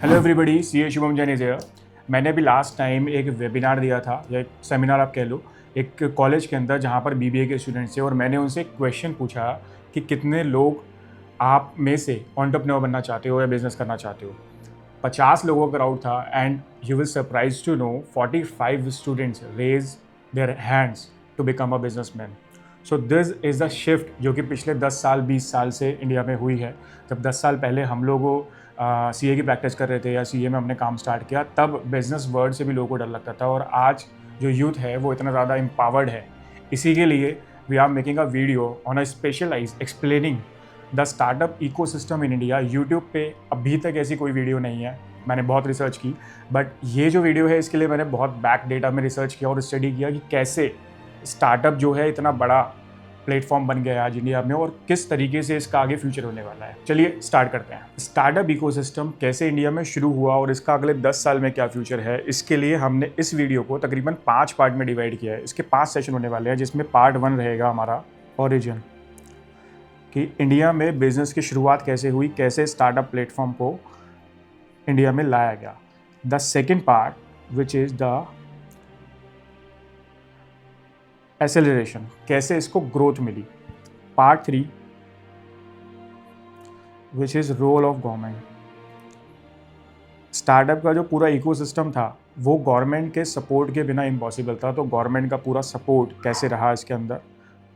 Hello everybody, CA Shubham Jain is here. मैंने अभी last time एक वेबिनार दिया था या एक सेमिनार आप कह लो, एक कॉलेज के अंदर जहाँ पर बीबीए के स्टूडेंट्स थे, और मैंने उनसे एक क्वेश्चन पूछा कि कितने लोग आप में से एंटरप्रेन्योर बनना चाहते हो या बिजनेस करना चाहते हो। 50 लोगों का क्राउड था and you will surprise to know 45 students raise their hands to become a businessman. So this is the shift जो कि पिछले 10 साल 20 साल से इंडिया में हुई है। जब 10 साल पहले हम लोगों सीए की प्रैक्टिस कर रहे थे या सीए में हमने काम स्टार्ट किया, तब बिजनेस वर्ड से भी लोगों को डर लगता था, और आज जो यूथ है वो इतना ज़्यादा एम्पावर्ड है। इसी के लिए we are making a video on a specialise explaining the startup ecosystem in India. YouTube पे अभी तक ऐसी कोई वीडियो नहीं है, मैंने बहुत रिसर्च की, बट ये जो वीडियो है इसके लिए मैंने बहुत बैक डेटा में रिसर्च किया और स्टडी किया कि कैसे स्टार्टअप जो है इतना बड़ा प्लेटफॉर्म बन गया है आज इंडिया में, और किस तरीके से इसका आगे फ्यूचर होने वाला है। चलिए स्टार्ट करते हैं। स्टार्टअप इकोसिस्टम कैसे इंडिया में शुरू हुआ और इसका अगले 10 साल में क्या फ्यूचर है, इसके लिए हमने इस वीडियो को तकरीबन 5 पार्ट में डिवाइड किया है। इसके 5 सेशन होने वाले हैं, जिसमें पार्ट 1 रहेगा हमारा ओरिजिन, कि इंडिया में बिजनेस की शुरुआत कैसे हुई, कैसे स्टार्टअप प्लेटफॉर्म को इंडिया में लाया गया। The second part which is the acceleration, कैसे इसको ग्रोथ मिली। Part 3 which is role of government. Startup का जो पूरा इकोसिस्टम था वो गवर्नमेंट के सपोर्ट के बिना इम्पॉसिबल था, तो गवर्नमेंट का पूरा सपोर्ट कैसे रहा इसके अंदर।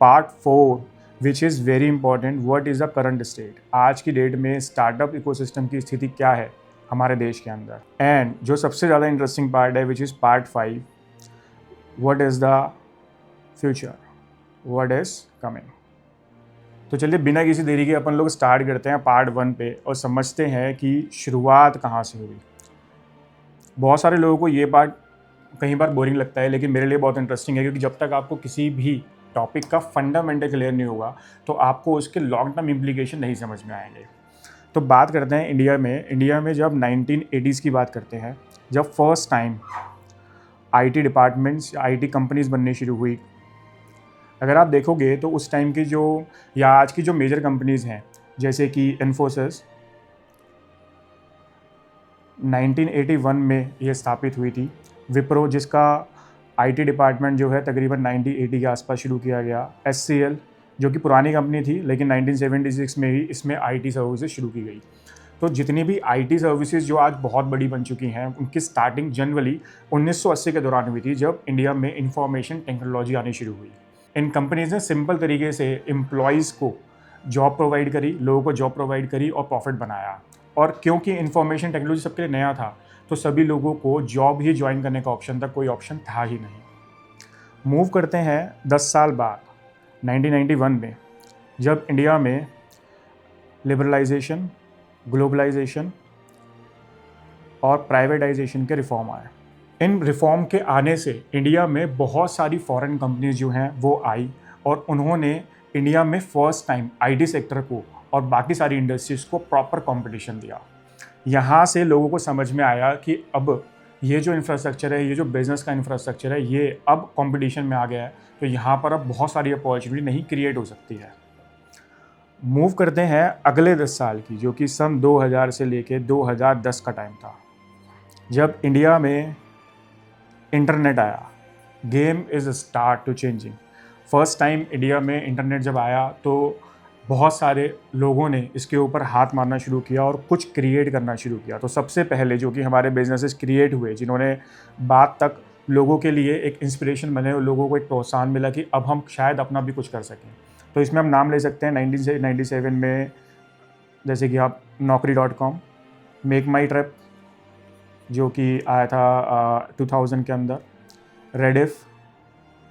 Part 4 which is very important, what is the current state, आज की डेट में स्टार्टअप इकोसिस्टम की स्थिति क्या है हमारे देश के अंदर। एंड जो सबसे ज़्यादा इंटरेस्टिंग पार्ट है which is part 5, what is the future, what is coming. तो चलिए बिना किसी देरी के अपन लोग स्टार्ट करते हैं पार्ट 1 पे और समझते हैं कि शुरुआत कहाँ से हुई। बहुत सारे लोगों को ये पार्ट कई बार बोरिंग लगता है, लेकिन मेरे लिए बहुत इंटरेस्टिंग है, क्योंकि जब तक आपको किसी भी टॉपिक का फंडामेंटल क्लियर नहीं होगा तो आपको उसके लॉन्ग टर्म इम्प्लीकेशन नहीं समझ में आएंगे। तो बात करते हैं इंडिया में जब 1980s की बात करते हैं, जब first time IT departments, IT companies बननी शुरू हुई। अगर आप देखोगे तो उस टाइम की जो या आज की जो मेजर कंपनीज़ हैं, जैसे कि इन्फोसिस 1981 में ये स्थापित हुई थी। विप्रो, जिसका IT डिपार्टमेंट जो है तकरीबन 1980 के आसपास शुरू किया गया। HCL, जो कि पुरानी कंपनी थी लेकिन 1976 में ही इसमें IT सर्विसेज शुरू की गई। तो जितनी भी IT सर्विसेज जो आज बहुत बड़ी बन चुकी हैं, उनकी स्टार्टिंग जनरली 1980 के दौरान हुई थी, जब इंडिया में इंफॉर्मेशन टेक्नोलॉजी आनी शुरू हुई। इन कंपनीज ने सिंपल तरीके से एम्प्लॉयज़ को जॉब प्रोवाइड करी, लोगों को जॉब प्रोवाइड करी और प्रॉफिट बनाया। और क्योंकि इंफॉर्मेशन टेक्नोलॉजी सबके लिए नया था, तो सभी लोगों को जॉब ही ज्वाइन करने का ऑप्शन था, कोई ऑप्शन था ही नहीं। मूव करते हैं 10 साल बाद 1991 में, जब इंडिया में लिबरलाइजेशन, ग्लोबलाइजेशन और प्राइवेटाइजेशन के रिफॉर्म आए। इन रिफॉर्म के आने से इंडिया में बहुत सारी फॉरेन कंपनीज जो हैं वो आई, और उन्होंने इंडिया में फर्स्ट टाइम IT सेक्टर को और बाकी सारी इंडस्ट्रीज़ को प्रॉपर कंपटीशन दिया। यहाँ से लोगों को समझ में आया कि अब ये जो इंफ्रास्ट्रक्चर है, ये जो बिज़नेस का इंफ्रास्ट्रक्चर है, ये अब कंपटीशन में आ गया है, तो यहाँ पर अब बहुत सारी अपॉर्चुनिटी नहीं क्रिएट हो सकती है। मूव करते हैं अगले 10 साल की, जो कि सन 2000 से लेके 2010 का टाइम था, जब इंडिया में इंटरनेट आया। Game is start to changing. First time India में इंटरनेट जब आया तो बहुत सारे लोगों ने इसके ऊपर हाथ मारना शुरू किया और कुछ क्रिएट करना शुरू किया। तो सबसे पहले जो कि हमारे बिजनेसेस क्रिएट हुए, जिन्होंने बाद तक लोगों के लिए एक इंस्पिरेशन बने और लोगों को एक प्रोत्साहन मिला कि अब हम शायद अपना भी कुछ कर सकें। तो इसमें हम नाम ले सकते हैं 1997 में, जैसे कि आप Naukri.com, मेक माई ट्रिप जो कि आया था 2000 के अंदर, रेडिफ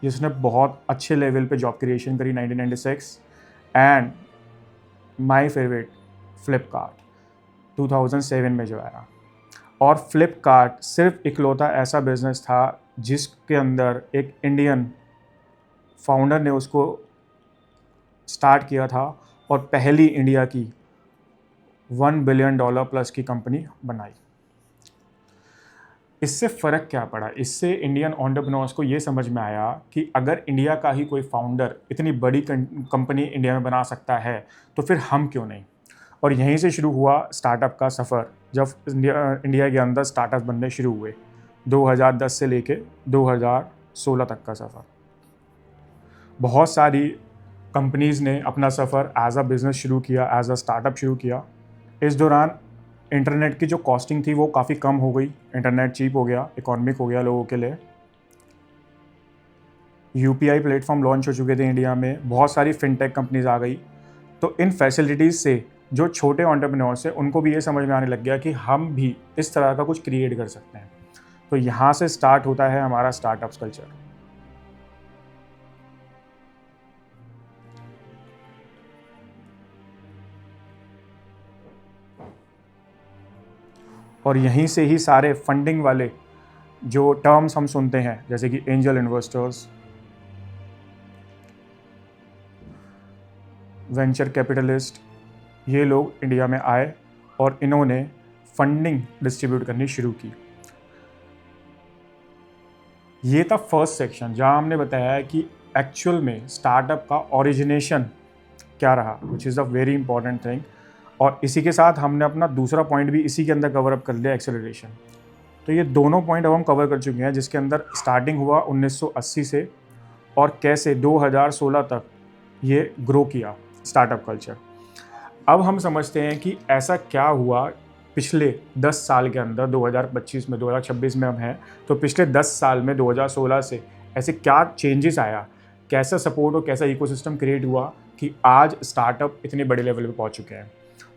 जिसने बहुत अच्छे लेवल पे जॉब क्रिएशन करी 1996, एंड माई फेवरेट फ्लिपकार्ट 2007 में जो आया। और फ्लिपकार्ट सिर्फ इकलौता ऐसा बिज़नेस था जिसके अंदर एक इंडियन फाउंडर ने उसको स्टार्ट किया था और पहली इंडिया की $1 बिलियन प्लस की कंपनी बनाई। इससे फ़र्क क्या पड़ा? इससे इंडियन एंटरप्रेन्योर्स को ये समझ में आया कि अगर इंडिया का ही कोई फाउंडर इतनी बड़ी कंपनी इंडिया में बना सकता है, तो फिर हम क्यों नहीं। और यहीं से शुरू हुआ स्टार्टअप का सफ़र जब इंडिया के अंदर स्टार्टअप बनने शुरू हुए 2010 से लेके 2016 तक का सफ़र। बहुत सारी कंपनीज़ ने अपना सफ़र एज अ बिज़नेस शुरू किया, एज अ स्टार्टअप शुरू किया। इस दौरान इंटरनेट की जो कॉस्टिंग थी वो काफ़ी कम हो गई, इंटरनेट चीप हो गया, इकोनॉमिक हो गया लोगों के लिए। यूपीआई प्लेटफॉर्म लॉन्च हो चुके थे इंडिया में, बहुत सारी फिनटेक कंपनीज आ गई। तो इन फैसिलिटीज़ से जो छोटे एंटरप्रेन्योर्स हैं उनको भी ये समझ में आने लग गया कि हम भी इस तरह का कुछ क्रिएट कर सकते हैं। तो यहाँ से स्टार्ट होता है हमारा स्टार्टअप्स कल्चर। और यहीं से ही सारे फंडिंग वाले जो टर्म्स हम सुनते हैं, जैसे कि एंजल इन्वेस्टर्स, वेंचर कैपिटलिस्ट, ये लोग इंडिया में आए और इन्होंने फंडिंग डिस्ट्रीब्यूट करनी शुरू की। ये था फर्स्ट सेक्शन जहां हमने बताया कि एक्चुअल में स्टार्टअप का ओरिजिनेशन क्या रहा, which is a very important thing. और इसी के साथ हमने अपना दूसरा पॉइंट भी इसी के अंदर कवर अप कर लिया, एक्सेलरेशन। तो ये दोनों पॉइंट अब हम कवर कर चुके हैं, जिसके अंदर स्टार्टिंग हुआ 1980 से और कैसे 2016 तक ये ग्रो किया स्टार्टअप कल्चर। अब हम समझते हैं कि ऐसा क्या हुआ पिछले 10 साल के अंदर, 2025 में, 2026 में हम हैं, तो पिछले 10 साल में 2016 से ऐसे क्या चेंजेस आया, कैसा सपोर्ट और कैसा इकोसिस्टम क्रिएट हुआ कि आज स्टार्टअप इतने बड़े लेवल पे पहुंच चुके हैं।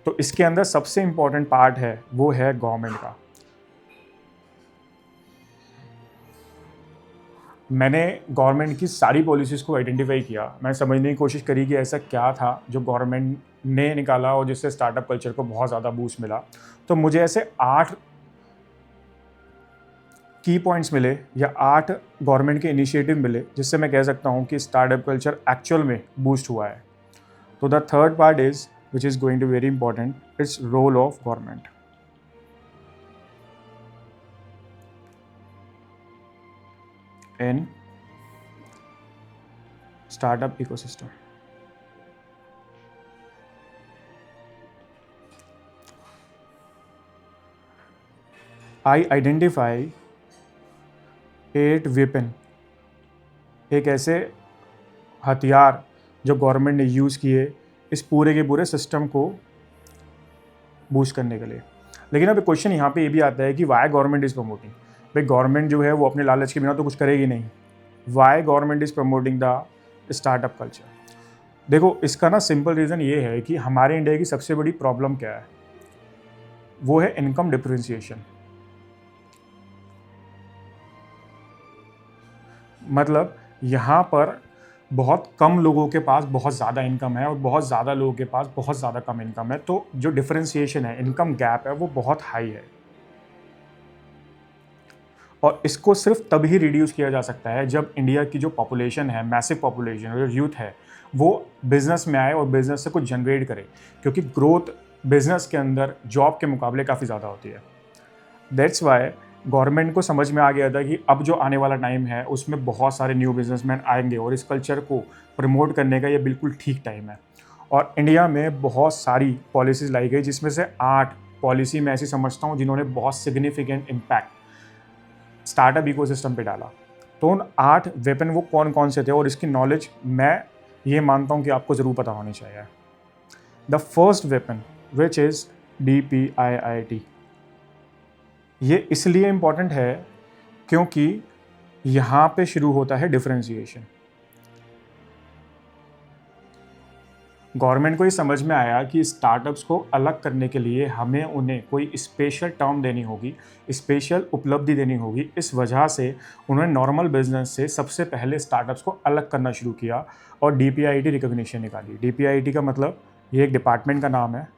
तो इसके अंदर सबसे इम्पॉर्टेंट पार्ट है वो है गवर्नमेंट का। मैंने गवर्नमेंट की सारी पॉलिसीज़ को आइडेंटिफाई किया, मैंने समझने की कोशिश करी कि ऐसा क्या था जो गवर्नमेंट ने निकाला और जिससे स्टार्टअप कल्चर को बहुत ज़्यादा बूस्ट मिला। तो मुझे ऐसे 8 की पॉइंट्स मिले या 8 गवर्नमेंट के इनिशिएटिव मिले जिससे मैं कह सकता हूँ कि स्टार्टअप कल्चर एक्चुअल में बूस्ट हुआ है। तो the third part is which is going to very important, it's role of government in startup ecosystem. I identify 8 weapon, एक ऐसे हथियार जो गवर्नमेंट ने यूज़ किए इस पूरे के पूरे सिस्टम को बूस्ट करने के लिए। लेकिन अब क्वेश्चन यहाँ पे ये भी आता है कि वाई गवर्नमेंट इज़ प्रमोटिंग। भाई गवर्नमेंट जो है वो अपने लालच के बिना तो कुछ करेगी नहीं। Why government is promoting the startup culture. देखो इसका ना सिंपल रीज़न ये है कि हमारे इंडिया की सबसे बड़ी प्रॉब्लम क्या है, वो है इनकम डिफरेंशिएशन। मतलब यहाँ पर बहुत कम लोगों के पास बहुत ज़्यादा इनकम है और बहुत ज़्यादा लोगों के पास बहुत ज़्यादा कम इनकम है। तो जो डिफरेंशिएशन है, इनकम गैप है, वो बहुत हाई है। और इसको सिर्फ तभी रिड्यूस किया जा सकता है जब इंडिया की जो पॉपुलेशन है, मैसिव पॉपुलेशन, जो यूथ है, वो बिज़नेस में आए और बिज़नेस से कुछ जनरेट करे, क्योंकि ग्रोथ बिज़नेस के अंदर जॉब के मुकाबले काफ़ी ज़्यादा होती है। दैट्स वाई गवर्नमेंट को समझ में आ गया था कि अब जो आने वाला टाइम है उसमें बहुत सारे न्यू बिजनेसमैन आएंगे और इस कल्चर को प्रमोट करने का ये बिल्कुल ठीक टाइम है। और इंडिया में बहुत सारी पॉलिसीज़ लाई गई, जिसमें से 8 पॉलिसी मैं ऐसी समझता हूँ जिन्होंने बहुत सिग्निफिकेंट इम्पैक्ट स्टार्टअप इकोसिस्टम पे डाला। तो उन 8 वेपन वो कौन कौन से थे और इसकी नॉलेज मैं ये मानता हूँ कि आपको ज़रूर पता होनी चाहिए। The first weapon which is DPIIT। ये इसलिए इम्पॉर्टेंट है क्योंकि यहाँ पे शुरू होता है डिफरेंशिएशन। गवर्नमेंट को ये समझ में आया कि स्टार्टअप्स को अलग करने के लिए हमें उन्हें कोई स्पेशल टर्म देनी होगी, स्पेशल उपलब्धि देनी होगी। इस वजह से उन्होंने नॉर्मल बिजनेस से सबसे पहले स्टार्टअप्स को अलग करना शुरू किया और DPIIT रिकॉग्निशन निकाली। DPIIT का मतलब ये एक डिपार्टमेंट का नाम है,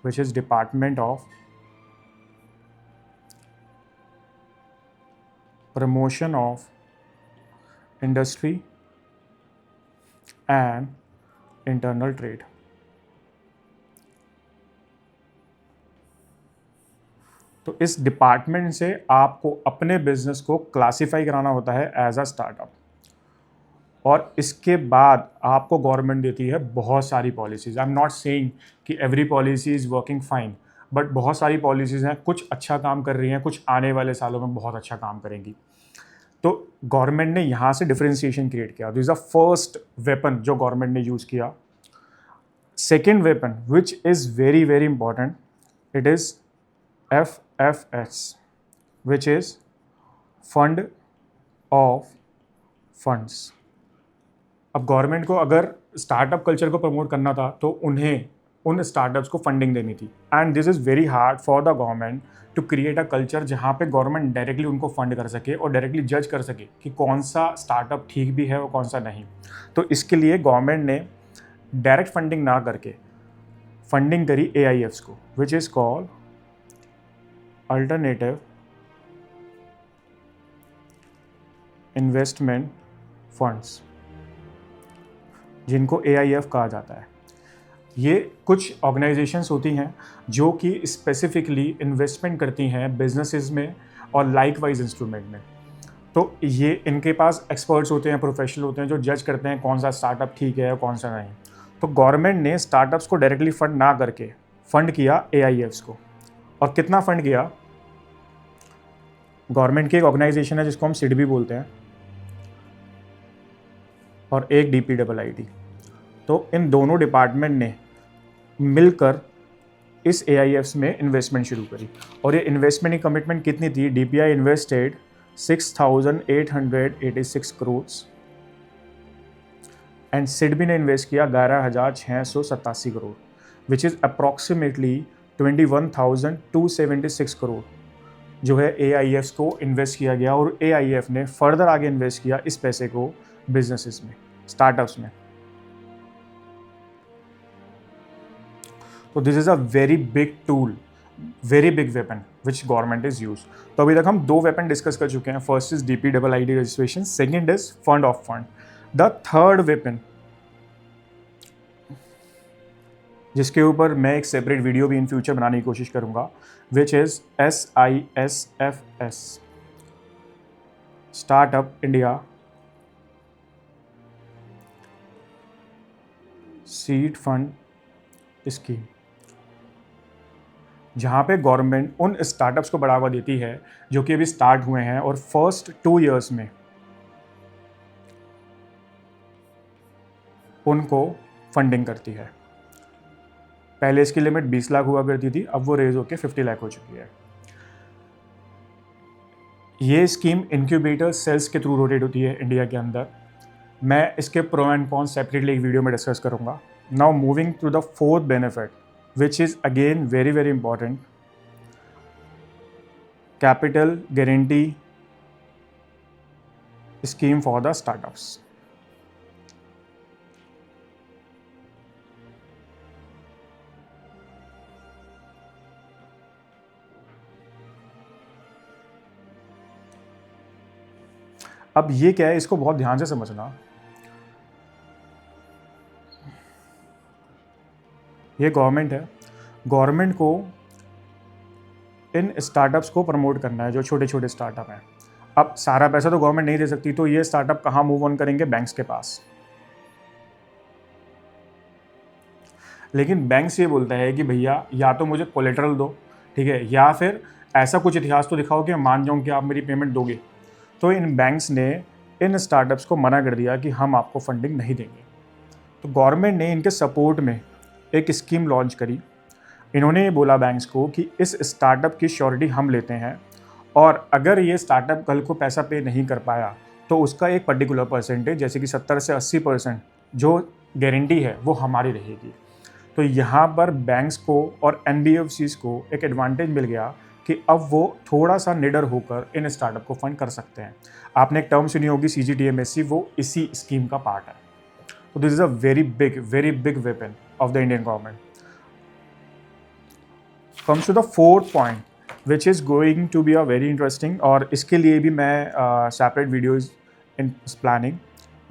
which is department of promotion of industry and internal trade. तो इस डिपार्टमेंट से आपको अपने बिजनेस को क्लासिफाई कराना होता है एज अ स्टार्टअप, और इसके बाद आपको गवर्नमेंट देती है बहुत सारी policies. I am not saying कि every policy is working fine. But बहुत सारी पॉलिसीज़ हैं, कुछ अच्छा काम कर रही हैं, कुछ आने वाले सालों में बहुत अच्छा काम करेंगी। तो गवर्नमेंट ने यहाँ से डिफरेंशिएशन क्रिएट किया। This is the first weapon जो गवर्नमेंट ने यूज़ किया। Second weapon which is very very important, it is FFS, which is fund of funds. अब गवर्नमेंट को अगर स्टार्टअप कल्चर को प्रमोट करना था तो उन्हें उन स्टार्टअप्स को फंडिंग देनी थी। And this is very hard for the government to create a culture जहाँ पे गवर्नमेंट डायरेक्टली उनको फंड कर सके और डायरेक्टली जज कर सके कि कौन सा स्टार्टअप ठीक भी है और कौन सा नहीं। तो इसके लिए गवर्नमेंट ने डायरेक्ट फंडिंग ना करके फंडिंग करी AIFs को, which is called alternative investment funds, जिनको AIF कहा जाता है। ये कुछ ऑर्गेनाइजेशंस होती हैं जो कि स्पेसिफिकली इन्वेस्टमेंट करती हैं बिजनेसेस में और लाइकवाइज इंस्ट्रूमेंट में। तो ये इनके पास एक्सपर्ट्स होते हैं, प्रोफेशनल होते हैं जो जज करते हैं कौन सा स्टार्टअप ठीक है और कौन सा नहीं। तो गवर्नमेंट ने स्टार्टअप्स को डायरेक्टली फंड ना करके फंड किया AIFs को। और कितना फंड किया? गवर्नमेंट की एक ऑर्गेनाइजेशन है जिसको हम SID भी बोलते हैं, और एक DPIIT। तो इन दोनों डिपार्टमेंट ने मिलकर इस AIFs में इन्वेस्टमेंट शुरू करी। और ये इन्वेस्टमेंट की कमिटमेंट कितनी थी? DPI invested 6,886 crore and SIDBI ने इन्वेस्ट किया 11,687 crore, which is approximately 21,276 crore जो है AIFs को इन्वेस्ट किया गया। और AIF ने फर्दर आगे इन्वेस्ट किया इस पैसे को बिजनेसेस में, स्टार्टअप्स में। तो this is a very big tool, very big weapon which government is use. तो अभी तक हम दो वेपन डिस्कस कर चुके हैं। First is DPIIT registration, second is fund of fund. The third weapon, जिसके ऊपर मैं एक सेपरेट वीडियो भी इन फ्यूचर बनाने की कोशिश करूंगा, which is SISFS, startup India seed fund scheme, जहाँ पे गवर्नमेंट उन स्टार्टअप्स को बढ़ावा देती है जो कि अभी स्टार्ट हुए हैं और फर्स्ट 2 इयर्स में उनको फंडिंग करती है। पहले इसकी लिमिट 20 लाख हुआ करती थी, अब वो रेज होकर 50 लाख हो चुकी है। ये स्कीम इंक्यूबेटर सेल्स के थ्रू रोटेट होती है इंडिया के अंदर। मैं इसके प्रो एंड कॉन्स सेपरेटली एक वीडियो में डिस्कस करूंगा। Now moving to the fourth benefit, which is again very very important, capital guarantee scheme for the startups। अब ये क्या है, इसको बहुत ध्यान से समझना। ये गवर्नमेंट है, गवर्नमेंट को इन स्टार्टअप्स को प्रमोट करना है जो छोटे छोटे स्टार्टअप हैं। अब सारा पैसा तो गवर्नमेंट नहीं दे सकती, तो ये स्टार्टअप कहाँ मूव ऑन करेंगे? बैंक्स के पास। लेकिन बैंक्स ये बोलता है कि भैया या तो मुझे कोलेटरल दो, ठीक है, या फिर ऐसा कुछ इतिहास तो दिखाओ कि मैं मान जाऊँ कि आप मेरी पेमेंट दोगे। तो इन बैंक्स ने इन स्टार्टअप्स को मना कर दिया कि हम आपको फंडिंग नहीं देंगे। तो गवर्नमेंट ने इनके सपोर्ट में एक स्कीम लॉन्च करी। इन्होंने ये बोला बैंक्स को कि इस स्टार्टअप की श्योरिटी हम लेते हैं, और अगर ये स्टार्टअप कल को पैसा पे नहीं कर पाया तो उसका एक पर्टिकुलर परसेंटेज, जैसे कि 70 से 80% जो गारंटी है वो हमारी रहेगी। तो यहाँ पर बैंक्स को और NBFCs को एक एडवांटेज मिल गया कि अब वो थोड़ा सा निडर होकर इन स्टार्टअप को फंड कर सकते हैं। आपने एक टर्म सुनी होगी CGTMSE, वो इसी स्कीम का पार्ट है। तो this is a very big weapon of the Indian government. Comes to the fourth point, which is going to be a very interesting, और इसके लिए भी मैं separate videos in planning.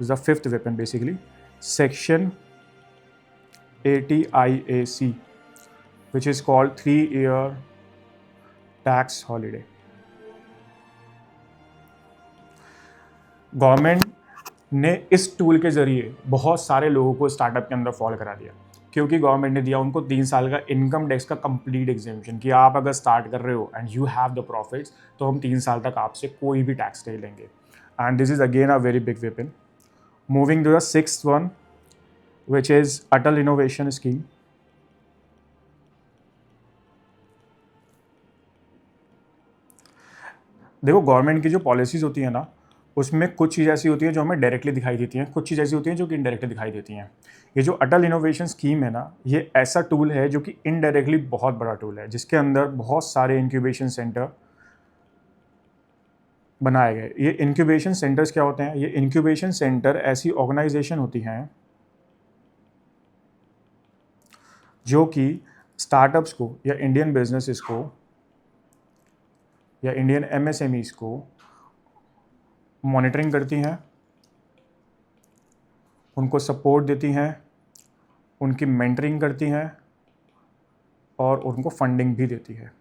This is the fifth weapon basically, Section 80 IAC, which is called 3-year tax holiday. Government ने इस tool के जरिए बहुत सारे लोगों को स्टार्टअप के अंदर फॉल करा दिया। क्योंकि गवर्नमेंट ने दिया उनको 3 साल का इनकम टैक्स का कंप्लीट एग्जेम्पशन कि आप अगर स्टार्ट कर रहे हो and you have the profits तो हम 3 साल तक आपसे कोई भी टैक्स नहीं लेंगे. And this is again a very big weapon. Moving to the sixth one which is Atal innovation scheme. देखो गवर्नमेंट की जो पॉलिसीज़ होती है ना उसमें कुछ चीज़ ऐसी होती है जो हमें डायरेक्टली दिखाई देती हैं, कुछ चीज़ ऐसी होती हैं जो कि इनडायरेक्टली दिखाई देती हैं. ये जो अटल इनोवेशन स्कीम है ना ये ऐसा टूल है जो कि इनडायरेक्टली बहुत बड़ा टूल है जिसके अंदर बहुत सारे इंक्यूबेशन सेंटर बनाए गए. ये इंक्यूबेशन सेंटर्स क्या होते हैं? ये इंक्यूबेशन सेंटर ऐसी ऑर्गेनाइजेशन होती हैं जो कि स्टार्टअप्स को या इंडियन बिजनेसेस को या इंडियन एमएसएमईज को मॉनिटरिंग करती हैं, उनको सपोर्ट देती हैं, उनकी मेंटरिंग करती हैं और उनको फंडिंग भी देती है.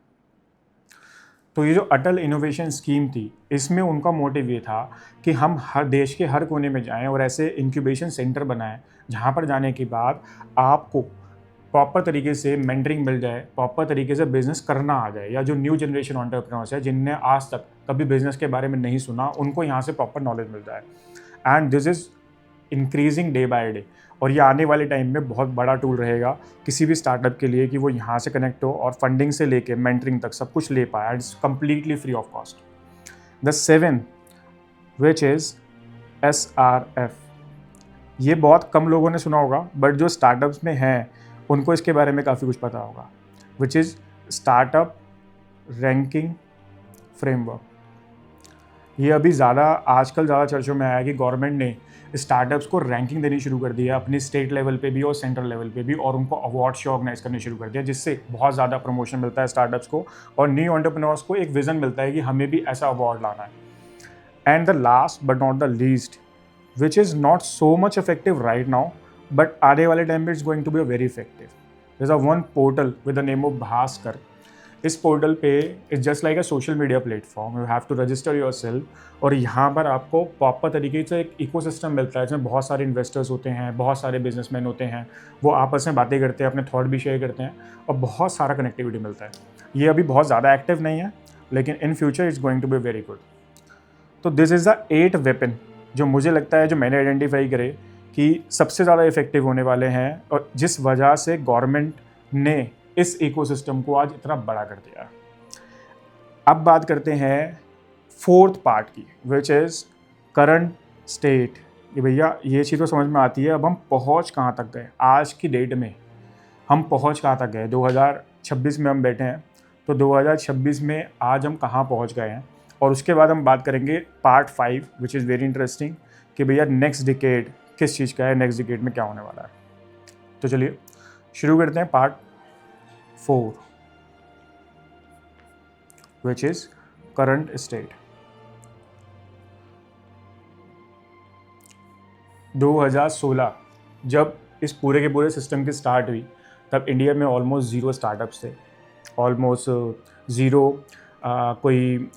तो ये जो अटल इनोवेशन स्कीम थी इसमें उनका मोटिव ये था कि हम हर देश के हर कोने में जाएं और ऐसे इंक्यूबेशन सेंटर बनाएं जहां पर जाने के बाद आपको प्रॉपर तरीके से मेंटरिंग मिल जाए, प्रॉपर तरीके से बिजनेस करना आ जाए, या जो न्यू जनरेशन एंटरप्रेन्योर्स है जिनने आज तक कभी बिजनेस के बारे में नहीं सुना उनको यहाँ से प्रॉपर नॉलेज मिल जाए. And this is increasing day by day और ये आने वाले टाइम में बहुत बड़ा टूल रहेगा किसी भी स्टार्टअप के लिए कि वो यहाँ से कनेक्ट हो और फंडिंग से लेके मेंटरिंग तक सब कुछ ले पाए. It's completely free of cost. The seven which is SRF. ये बहुत कम लोगों ने सुना होगा बट जो स्टार्टअप्स में हैं उनको इसके बारे में काफ़ी कुछ पता होगा. Which is startup ranking framework. ये अभी आजकल ज़्यादा चर्चों में आया है कि गवर्नमेंट ने स्टार्टअप्स को रैंकिंग देनी शुरू कर दिया अपनी स्टेट लेवल पे भी और सेंट्रल लेवल पे भी, और उनको अवार्ड शो ऑर्गेनाइज करने शुरू कर दिया जिससे बहुत ज़्यादा प्रमोशन मिलता है स्टार्टअप्स को और न्यू एंटरप्रेन्योर्स को एक विज़न मिलता है कि हमें भी ऐसा अवार्ड लाना है. And the last but not the least which is not so much effective right now but आने वाले टाइम में it's going to be very effective. There is a one portal with the name of Bhaskar. इस portal पे it's just like a social media platform. You have to register yourself और यहाँ पर आपको proper तरीके से एक इकोसिस्टम मिलता है जिसमें बहुत सारे इन्वेस्टर्स होते हैं, बहुत सारे बिजनेसमैन होते हैं, वो आपस में बातें करते हैं, अपने थॉट भी शेयर करते हैं और बहुत सारा कनेक्टिविटी मिलता है. ये अभी बहुत ज़्यादा एक्टिव नहीं है लेकिन in future it's going to be very good. तो दिस इज़ द 8 वेपन जो मुझे लगता है जो मैंने आइडेंटिफाई करे कि सबसे ज़्यादा इफेक्टिव होने वाले हैं और जिस वजह से गवर्नमेंट ने इस इकोसिस्टम को आज इतना बड़ा कर दिया. अब बात करते हैं फोर्थ पार्ट की विच इज़ करंट स्टेट. कि भैया ये चीज़ तो समझ में आती है, अब हम पहुंच कहाँ तक गए, आज की डेट में हम पहुंच कहाँ तक गए. 2026 में हम बैठे हैं तो 2026 में आज हम कहाँ पहुंच गए हैं. और उसके बाद हम बात करेंगे part 5 which is very interesting कि भैया नेक्स्ट डिकेड किस चीज़ का है, नेक्स्ट डिकेड में क्या होने वाला है. तो चलिए शुरू करते हैं part 4 which is current state. 2016 जब इस पूरे के पूरे सिस्टम की स्टार्ट हुई तब इंडिया में ऑलमोस्ट ज़ीरो स्टार्टअप्स थे, ऑलमोस्ट ज़ीरो कोई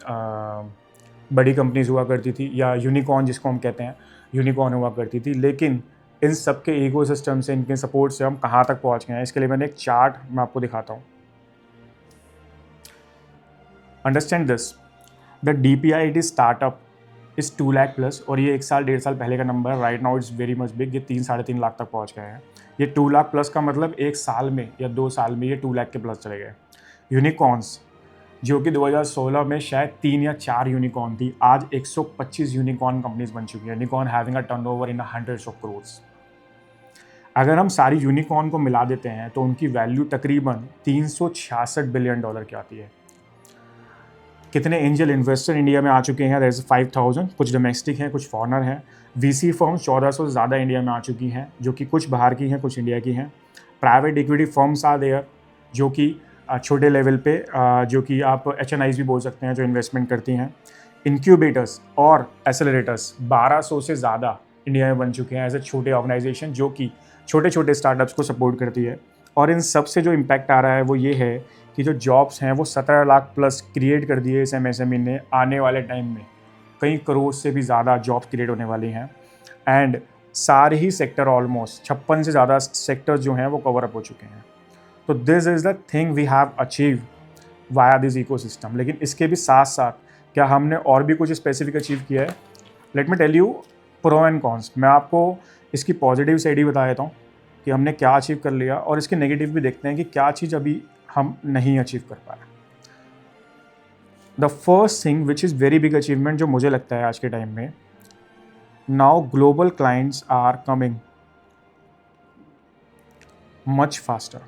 बड़ी कंपनीज हुआ करती थी या यूनिकॉर्न जिसको हम कहते हैं, यूनिकॉर्न हुआ करती थी. लेकिन इन सब के इकोसिस्टम से, इनके सपोर्ट से हम कहाँ तक पहुँच गए हैं इसके लिए मैंने एक चार्ट मैं आपको दिखाता हूँ. Understand this, the DPIIT startup इस 2 लाख प्लस और ये 1 साल 1.5 साल पहले का नंबर है. Right now it's very much big. ये 3-3.5 लाख तक पहुँच गए हैं. ये 2 लाख प्लस का मतलब 1 साल में या 2 साल में ये 2 लाख के प्लस चले गए. यूनिकॉर्न्स जो कि 2016 में शायद 3 या 4 यूनिकॉर्न थी, आज 125 यूनिकॉर्न कंपनीज बन चुकी है. Unicorn having a turnover in hundreds of crores. अगर हम सारी यूनिकॉर्न को मिला देते हैं तो उनकी वैल्यू तकरीबन $366 बिलियन की आती है. कितने एंजल इन्वेस्टर इंडिया में आ चुके हैं? That is 5000. कुछ डोमेस्टिक हैं, कुछ फॉरनर हैं. VC फर्म 1400 से ज़्यादा इंडिया में आ चुकी हैं जो कि कुछ बाहर की हैं, कुछ इंडिया की हैं. Private equity firms are there जो कि छोटे लेवल पे जो कि आप HNIs भी बोल सकते हैं जो इन्वेस्टमेंट करती हैं. इंक्यूबेटर्स और एसेलरेटर्स 1200 से ज़्यादा इंडिया में बन चुके हैं एज ए छोटे ऑर्गेनाइजेशन जो कि छोटे छोटे स्टार्टअप्स को सपोर्ट करती है. और इन सब से जो इम्पैक्ट आ रहा है वो ये है कि जो जॉब्स हैं वो 17 लाख प्लस क्रिएट कर दिए इस MSME ने. आने वाले टाइम में कई करोड़ से भी ज़्यादा जॉब्स क्रिएट होने वाली हैं. एंड सारे ही सेक्टर ऑलमोस्ट 56 से ज़्यादा सेक्टर्स जो हैं वो कवर अप हो चुके हैं। तो this is the thing we have achieve via this ecosystem. लेकिन इसके भी साथ साथ क्या हमने और भी कुछ स्पेसिफिक अचीव किया है? Let me tell you pro and cons. मैं आपको इसकी पॉजिटिव साइड ही बता देता हूँ कि हमने क्या अचीव कर लिया, और इसके नेगेटिव भी देखते हैं कि क्या चीज़ अभी हम नहीं अचीव कर पाए। The first thing which is very big achievement जो मुझे लगता है आज के टाइम में, now global clients are coming much faster.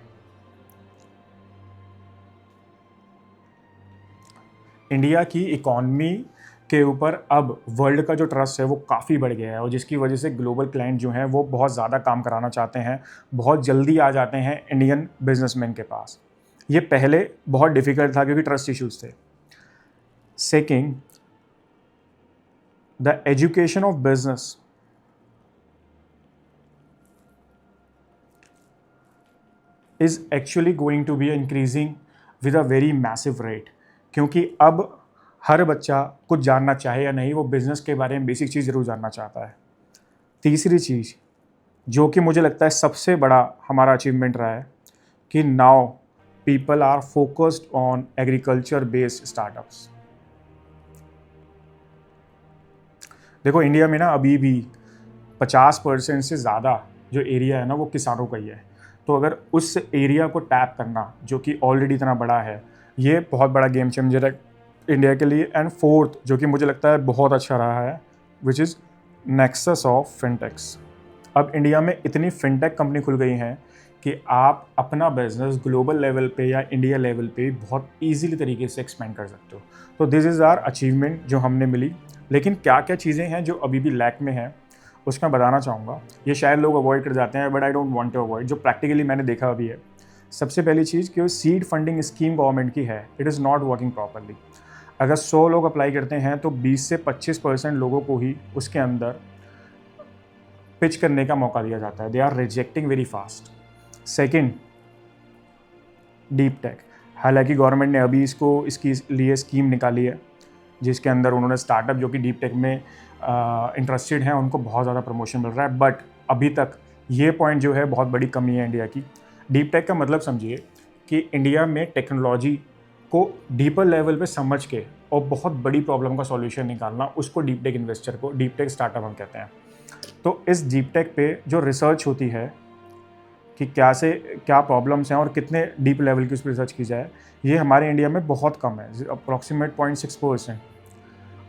India की इकॉनमी के ऊपर अब वर्ल्ड का जो ट्रस्ट है वो काफ़ी बढ़ गया है, और जिसकी वजह से ग्लोबल क्लाइंट जो हैं वो बहुत ज़्यादा काम कराना चाहते हैं, बहुत जल्दी आ जाते हैं इंडियन बिजनेसमैन के पास। ये पहले बहुत डिफ़िकल्ट था क्योंकि ट्रस्ट इश्यूज थे। Second, the education of business is actually going to be increasing with a very massive rate, क्योंकि अब हर बच्चा कुछ जानना चाहे या नहीं, वो बिज़नेस के बारे में बेसिक चीज़ ज़रूर जानना चाहता है। तीसरी चीज़ जो कि मुझे लगता है सबसे बड़ा हमारा अचीवमेंट रहा है कि now people are focused on agriculture based startups. देखो इंडिया में ना अभी भी 50% से ज़्यादा जो एरिया है ना वो किसानों का ही है। तो अगर उस एरिया को टैप करना जो कि ऑलरेडी इतना बड़ा है, ये बहुत बड़ा गेम चेंजर है इंडिया के लिए। एंड फोर्थ जो कि मुझे लगता है बहुत अच्छा रहा है, विच इज़ नेक्सस ऑफ फिनटेक्स। अब इंडिया में इतनी फिनटेक कंपनी खुल गई हैं कि आप अपना बिजनेस ग्लोबल लेवल पे या इंडिया लेवल पे बहुत ईजीली तरीके से एक्सपेंड कर सकते हो। तो दिस इज़ आवर अचीवमेंट जो हमने मिली। लेकिन क्या क्या चीज़ें हैं जो अभी भी लैक में हैं उसमें बताना चाहूँगा। ये शायद लोग अवॉइड कर जाते हैं, but I don't want to avoid. जो प्रैक्टिकली मैंने देखा अभी है, सबसे पहली चीज़ कि सीड फंडिंग स्कीम गवर्नमेंट की है, it is not working properly. अगर 100 लोग अप्लाई करते हैं तो 20 से 25% लोगों को ही उसके अंदर पिच करने का मौका दिया जाता है। They are rejecting very fast. Second, deep tech. हालांकि गवर्नमेंट ने अभी इसकी लिए स्कीम निकाली है जिसके अंदर उन्होंने स्टार्टअप जो कि डीप टेक में इंटरेस्टेड हैं उनको बहुत ज़्यादा प्रमोशन मिल रहा है, बट अभी तक ये पॉइंट जो है बहुत बड़ी कमी है इंडिया की। डीप टेक का मतलब समझिए कि इंडिया में टेक्नोलॉजी को डीपर लेवल पे समझ के और बहुत बड़ी प्रॉब्लम का सॉल्यूशन निकालना, उसको डीप टेक इन्वेस्टर को डीप टेक स्टार्टअप हम कहते हैं। तो इस डीप टेक पे जो रिसर्च होती है कि क्या प्रॉब्लम्स हैं और कितने डीप लेवल की उस पर रिसर्च की जाए, ये हमारे इंडिया में बहुत कम है। Approximate 0.6%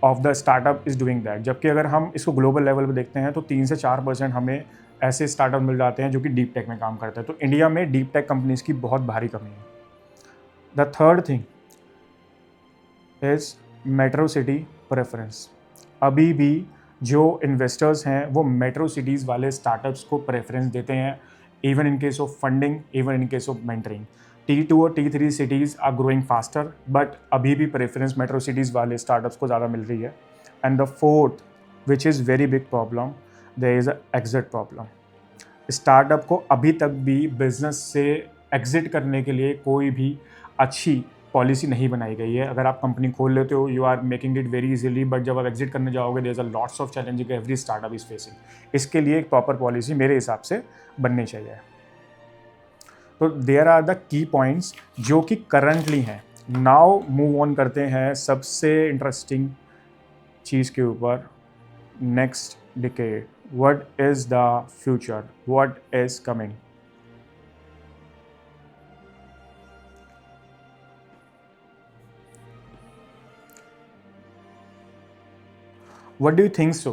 of the startup is doing that. जबकि अगर हम इसको ग्लोबल लेवल पे देखते हैं तो 3 से 4% हमें ऐसे स्टार्टअप मिल जाते हैं जो कि डीप टेक में काम करते हैं। तो इंडिया में डीप टेक कंपनीज की बहुत भारी कमी है। The third thing is metro city preference. अभी भी जो इन्वेस्टर्स हैं वो मेट्रो सिटीज़ वाले स्टार्टअप्स को प्रेफरेंस देते हैं, even in case of funding, even in case of mentoring. T2 और T3 cities are growing faster, but अभी भी preference metro cities वाले startups को ज़्यादा मिल रही है। And the fourth, which is very big problem, there is a exit problem. Startup को अभी तक भी बिजनेस से एग्जिट करने के लिए कोई भी अच्छी पॉलिसी नहीं बनाई गई है। अगर आप कंपनी खोल लेते हो, you are making it very easily, but जब आप एग्जिट करने जाओगे there is a lots of challenging every startup is facing. इसके लिए एक प्रॉपर पॉलिसी मेरे हिसाब से बननी चाहिए। तो there are the key points जो कि करंटली हैं। नाउ मूव ऑन करते हैं सबसे इंटरेस्टिंग चीज़ के ऊपर, next decade. What is the future, what is coming. What do you think so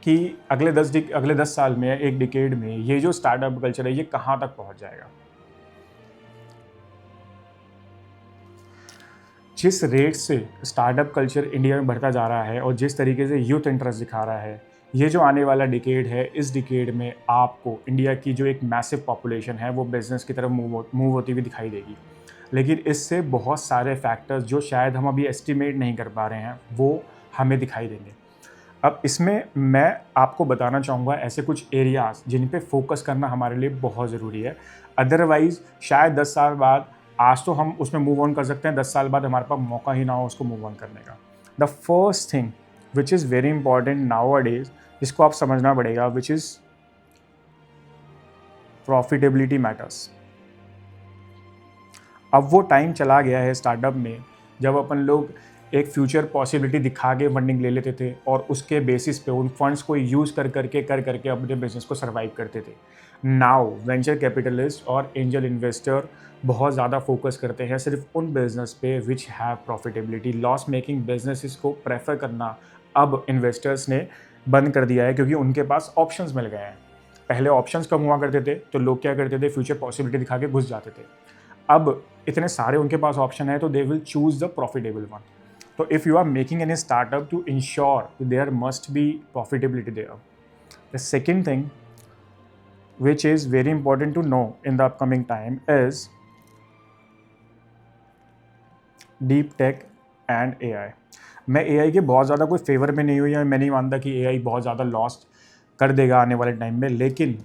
कि अगले 10 साल में, एक डिकेड में ये जो स्टार्टअप कल्चर है ये कहाँ तक पहुँच जाएगा? जिस रेट से स्टार्टअप कल्चर इंडिया में बढ़ता जा रहा है और जिस तरीके से यूथ इंटरेस्ट दिखा रहा है, ये जो आने वाला डिकेड है, इस डिकेड में आपको इंडिया की जो एक मैसिव पॉपुलेशन है वो बिज़नेस की तरफ मूव होती हुई दिखाई देगी। लेकिन इससे बहुत सारे फैक्टर्स जो शायद हम अभी एस्टिमेट नहीं कर पा रहे हैं वो हमें दिखाई देंगे। अब इसमें मैं आपको बताना चाहूँगा ऐसे कुछ एरियाज़ जिन पे फोकस करना हमारे लिए बहुत ज़रूरी है। अदरवाइज़ शायद 10 साल बाद, आज तो हम उसमें मूव ऑन कर सकते हैं, 10 साल बाद हमारे पास मौका ही ना हो उसको मूव ऑन करने का। The first thing which is very important now a days, इसको आप समझना पड़ेगा, विच इज़ प्रॉफिटेबिलिटी मैटर्स। अब वो टाइम चला गया है स्टार्टअप में जब अपन लोग एक फ्यूचर पॉसिबिलिटी दिखा के फंडिंग ले लेते थे और उसके बेसिस पे उन फंड्स को यूज़ कर करके अपने बिजनेस को सर्वाइव करते थे। नाउ वेंचर कैपिटलिस्ट और एंजल इन्वेस्टर बहुत ज़्यादा फोकस करते हैं सिर्फ उन बिजनेस पे which have profitability. Loss making businesses को प्रेफर करना अब इन्वेस्टर्स ने बंद कर दिया है, क्योंकि उनके पास ऑप्शंस मिल गए हैं। पहले ऑप्शंस कम हुआ करते थे तो लोग क्या करते थे, फ्यूचर पॉसिबिलिटी दिखा के घुस जाते थे। अब इतने सारे उनके पास ऑप्शन है तो they will choose the profitable one. तो if you are making any startup, to ensure there must be profitability there. The second thing which is very important to know in the upcoming time is deep tech and AI। मैं AI के बहुत ज़्यादा कोई favour में नहीं हूँ या मैं नहीं मानता कि AI बहुत ज़्यादा लॉस्ट कर देगा आने वाले टाइम में, लेकिन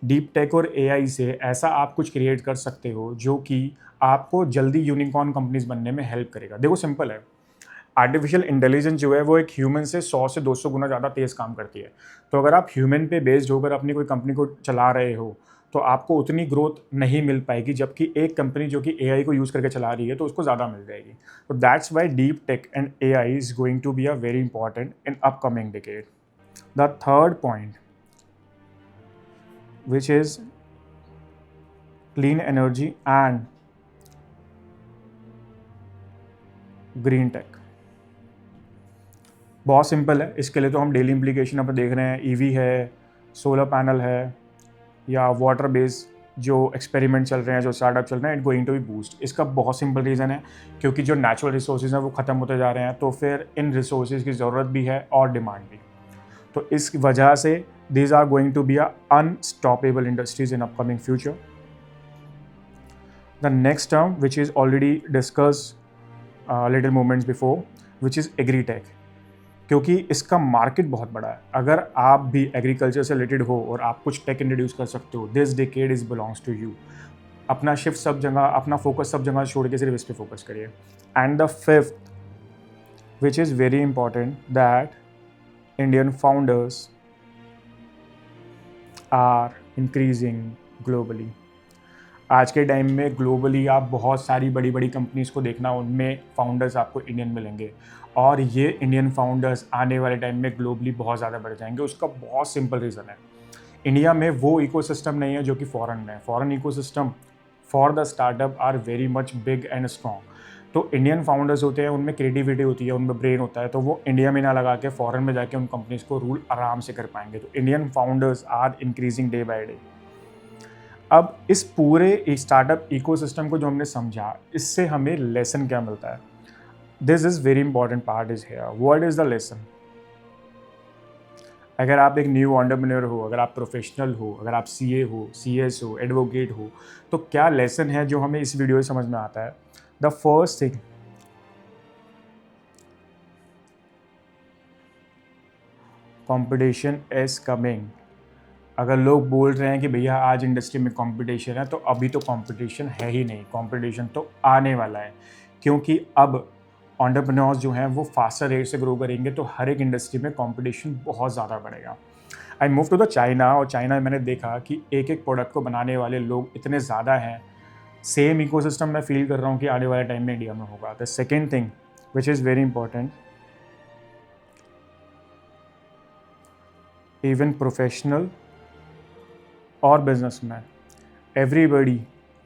डीप टेक और AI से ऐसा आप कुछ क्रिएट कर सकते हो जो कि आपको जल्दी यूनिकॉर्न कंपनीज बनने में हेल्प करेगा। देखो सिंपल है, आर्टिफिशियल इंटेलिजेंस जो है वो एक ह्यूमन से 100 से 200 गुना ज़्यादा तेज़ काम करती है। तो अगर आप ह्यूमन पे बेस्ड होकर अपनी कोई कंपनी को चला रहे हो तो आपको उतनी ग्रोथ नहीं मिल पाएगी, जबकि एक कंपनी जो कि AI को यूज़ करके चला रही है तो उसको ज़्यादा मिल जाएगी। तो that's why deep tech and AI is going to be a very important in upcoming decade. The third point which is clean energy and green tech. बहुत सिंपल है, इसके लिए तो हम डेली इम्प्लीकेशन अपन देख रहे हैं। EV है, सोलर पैनल है, या वाटर बेस जो एक्सपेरिमेंट चल रहे हैं, जो स्टार्टअप चल रहे हैं, it going to be boost. इसका बहुत सिंपल रीज़न है, क्योंकि जो नेचुरल रिसोर्सेज हैं वो ख़त्म होते जा रहे हैं, तो फिर इन रिसोर्सेज की ज़रूरत भी है और डिमांड भी। तो इस वजह से these are going to be a unstoppable industries in upcoming future. The next term which is already discuss little moments before, which is agritech, क्योंकि इसका मार्केट बहुत बड़ा है। अगर आप भी एग्रीकल्चर से रिलेटेड हो और आप कुछ टेक इंट्रोड्यूस कर सकते हो, this decade is belongs to you. अपना शिफ्ट सब जगह, अपना फोकस सब जगह छोड़ के सिर्फ इस पर फोकस करिए। And the fifth which is very important, that Indian founders are increasing globally. आज के टाइम में ग्लोबली आप बहुत सारी बड़ी बड़ी कंपनीज़ को देखना, उनमें फाउंडर्स आपको इंडियन मिलेंगे, और ये इंडियन फाउंडर्स आने वाले टाइम में ग्लोबली बहुत ज़्यादा बढ़ जाएंगे। उसका बहुत सिंपल रीज़न है, इंडिया में वो इकोसिस्टम नहीं है जो कि फॉरेन में है। Foreign ecosystem for the startup are very much big and strong. तो इंडियन फाउंडर्स होते हैं, उनमें क्रिएटिविटी होती है, उनमें ब्रेन होता है, तो वो इंडिया में ना लगा के फॉरेन में जाके उन कंपनीज़ को रूल आराम से कर पाएंगे। तो Indian founders are increasing day by day. अब इस पूरे स्टार्टअप इकोसिस्टम को जो हमने समझा, इससे हमें लेसन क्या मिलता है? This is very important part is here. What is the lesson? अगर आप एक न्यू एंटरप्रेन्योर हो, अगर आप प्रोफेशनल हो, अगर आप CA हो, CS हो, एडवोकेट हो, तो क्या लेसन है जो हमें इस वीडियो से समझ में आता है? The first thing, competition is coming. अगर लोग बोल रहे हैं कि भैया आज इंडस्ट्री में कंपटीशन है, तो अभी तो कंपटीशन है ही नहीं, कंपटीशन तो आने वाला है, क्योंकि अब एंटरप्रेन्योर्स जो हैं वो फास्टर रेट से ग्रो करेंगे, तो हर एक इंडस्ट्री में कंपटीशन बहुत ज़्यादा बढ़ेगा। I move to the China, और चाइना में मैंने देखा कि एक एक प्रोडक्ट को बनाने वाले लोग इतने ज़्यादा हैं। सेम इकोसिस्टम मैं फील कर रहा हूँ कि आने वाले टाइम में इंडिया में होगा। The second thing which is very important, even professional और businessman, everybody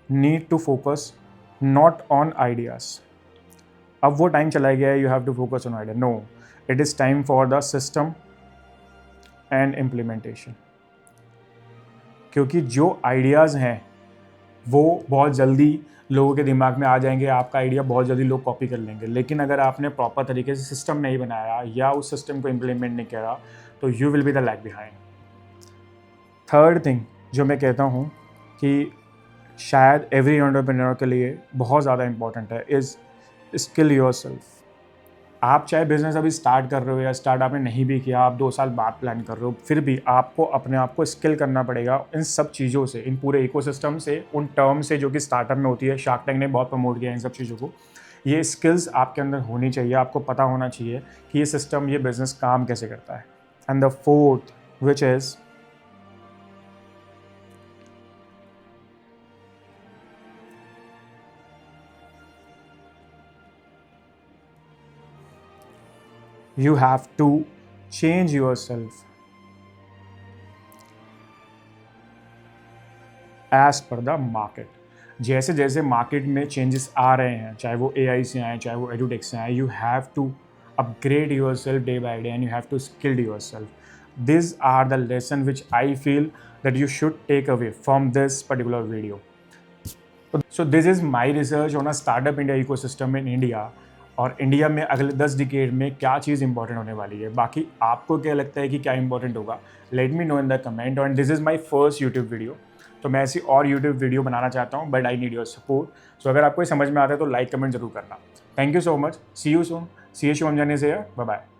need to focus not on ideas. अब वो टाइम चला गया है you have to focus on idea, no, it is time for the system and implementation. क्योंकि जो ideas हैं वो बहुत जल्दी लोगों के दिमाग में आ जाएंगे, आपका आइडिया बहुत जल्दी लोग कॉपी कर लेंगे, लेकिन अगर आपने प्रॉपर तरीके से सिस्टम नहीं बनाया या उस सिस्टम को इम्प्लीमेंट नहीं करा, तो you will be the lag behind. Third thing जो मैं कहता हूँ कि शायद एवरी एंटरप्रेन्योर के लिए बहुत ज़्यादा इंपॉर्टेंट है, इज़ स्किल योरसेल्फ। आप चाहे बिजनेस अभी स्टार्ट कर रहे हो या स्टार्ट आपने नहीं भी किया, आप 2 साल बाद प्लान कर रहे हो, फिर भी आपको अपने आप को स्किल करना पड़ेगा इन सब चीज़ों से, इन पूरे इकोसिस्टम से, उन टर्म से जो कि स्टार्टअप में होती है। शार्क टैंक ने बहुत प्रमोट किया इन सब चीज़ों को। ये स्किल्स आपके अंदर होनी चाहिए, आपको पता होना चाहिए कि ये सिस्टम, ये बिजनेस काम कैसे करता है। And the fourth which is you have to change yourself as per the market। जैसे जैसे मार्केट में चेंजेस आ रहे हैं, चाहे वो AI से आए, चाहे वो एडुटेक से आए, you have to upgrade yourself day by day and you have to skilled yourself. This are the lesson which I feel that you should take away from this particular video. So this is my research on a startup India ecosystem in India, और India में अगले 10 decade में क्या चीज़ important होने वाली है। बाकी आपको क्या लगता है कि क्या इंपॉर्टेंट होगा, let me know in the comment. And this is my first YouTube video, तो मैं ऐसी और यूट्यूब वीडियो बनाना चाहता हूँ, but I need your support. So अगर आपको ये समझ में आता है तो लाइक कमेंट जरूर करना। Thank you so much, see you soon, see A Shivam जाने से, बाय बाय।